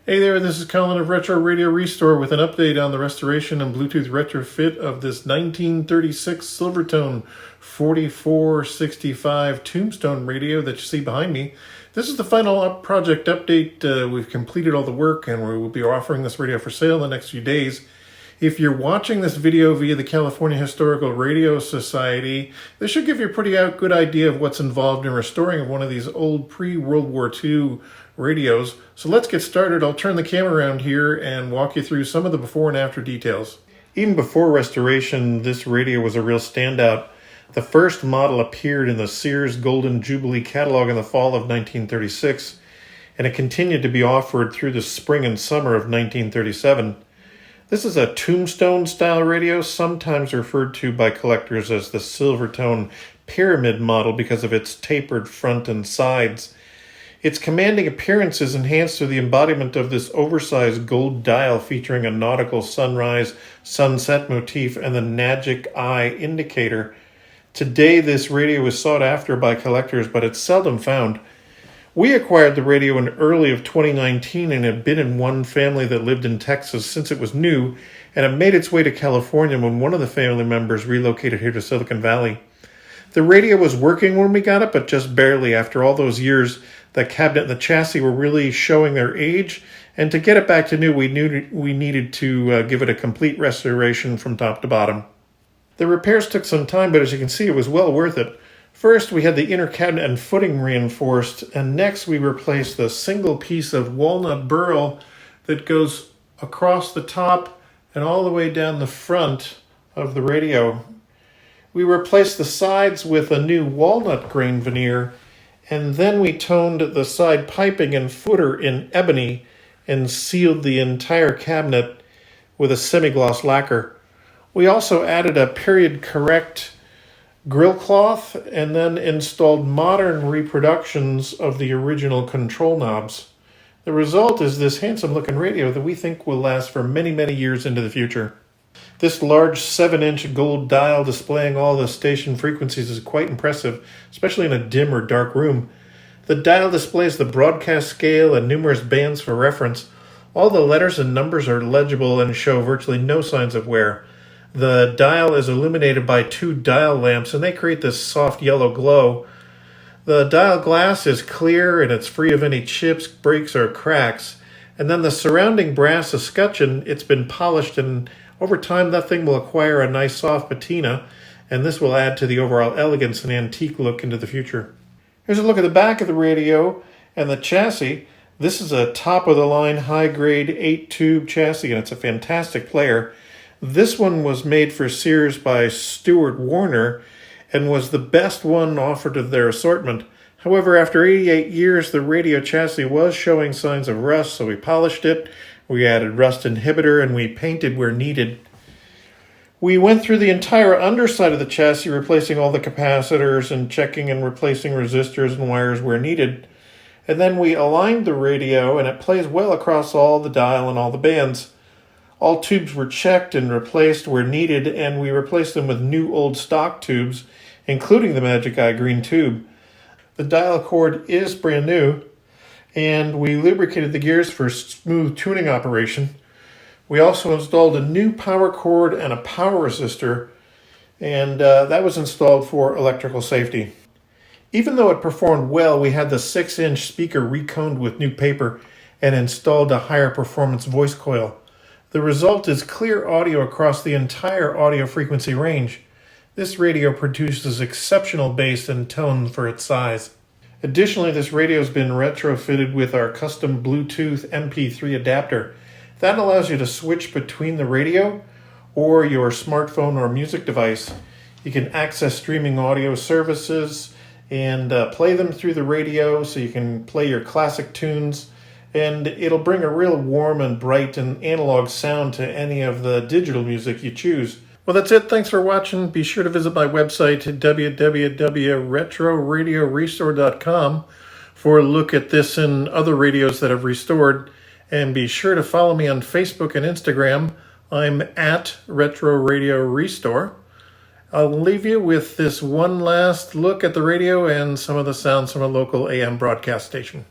Hey there, this is Colin of Retro Radio Restore with an update on the restoration and Bluetooth retrofit of this 1936 Silvertone 4465 Tombstone radio that you see behind me. This is the final project update. We've completed all the work and we will be offering this radio for sale in the next few days. If you're watching this video via the California Historical Radio Society, this should give you a pretty good idea of what's involved in restoring one of these old pre-World War II radios. So let's get started. I'll turn the camera around here and walk you through some of the before and after details. Even before restoration, this radio was a real standout. The first model appeared in the Sears Golden Jubilee catalog in the fall of 1936, and it continued to be offered through the spring and summer of 1937. This is a Tombstone style radio, sometimes referred to by collectors as the Silvertone Pyramid model because of its tapered front and sides. Its commanding appearance is enhanced through the embodiment of this oversized gold dial featuring a nautical sunrise, sunset motif, and the magic eye indicator. Today, this radio is sought after by collectors, but it's seldom found. We acquired the radio in early of 2019 and had been in one family that lived in Texas since it was new, and it made its way to California when one of the family members relocated here to Silicon Valley. The radio was working when we got it, but just barely. After all those years, the cabinet and the chassis were really showing their age, and to get it back to new, we knew we needed to give it a complete restoration from top to bottom. The repairs took some time, but as you can see, it was well worth it. First, we had the inner cabinet and footing reinforced, and next we replaced the single piece of walnut burl that goes across the top and all the way down the front of the radio. We replaced the sides with a new walnut grain veneer, and then we toned the side piping and footer in ebony and sealed the entire cabinet with a semi-gloss lacquer. We also added a period-correct grill cloth and then installed modern reproductions of the original control knobs. The result is this handsome-looking radio that we think will last for many, many years into the future. This large 7-inch gold dial displaying all the station frequencies is quite impressive, especially in a dim or dark room. The dial displays the broadcast scale and numerous bands for reference. All the letters and numbers are legible and show virtually no signs of wear. The dial is illuminated by 2 dial lamps, and they create this soft yellow glow. The dial glass is clear and it's free of any chips, breaks, or cracks. And then the surrounding brass escutcheon, it's been polished, and over time that thing will acquire a nice soft patina, and this will add to the overall elegance and antique look into the future. Here's a look at the back of the radio and the chassis. This is a top-of-the-line, high-grade 8-tube chassis, and it's a fantastic player. This one was made for Sears by Stuart Warner and was the best one offered of their assortment. However, after 88 years, the radio chassis was showing signs of rust, so we polished it, we added rust inhibitor, and we painted where needed. We went through the entire underside of the chassis, replacing all the capacitors and checking and replacing resistors and wires where needed. And then we aligned the radio, and it plays well across all the dial and all the bands. All tubes were checked and replaced where needed, and we replaced them with new old stock tubes, including the Magic Eye green tube. The dial cord is brand new, and we lubricated the gears for smooth tuning operation. We also installed a new power cord and a power resistor, and that was installed for electrical safety. Even though it performed well, we had the 6-inch speaker reconed with new paper and installed a higher performance voice coil. The result is clear audio across the entire audio frequency range. This radio produces exceptional bass and tone for its size. Additionally, this radio has been retrofitted with our custom Bluetooth MP3 adapter. That allows you to switch between the radio or your smartphone or music device. You can access streaming audio services and play them through the radio, so you can play your classic tunes, and it'll bring a real warm and bright and analog sound to any of the digital music you choose. Well, that's it. Thanks for watching. Be sure to visit my website, www.retroradiorestore.com, for a look at this and other radios that I've restored. And be sure to follow me on Facebook and Instagram. I'm at Retro Radio Restore. I'll leave you with this one last look at the radio and some of the sounds from a local AM broadcast station.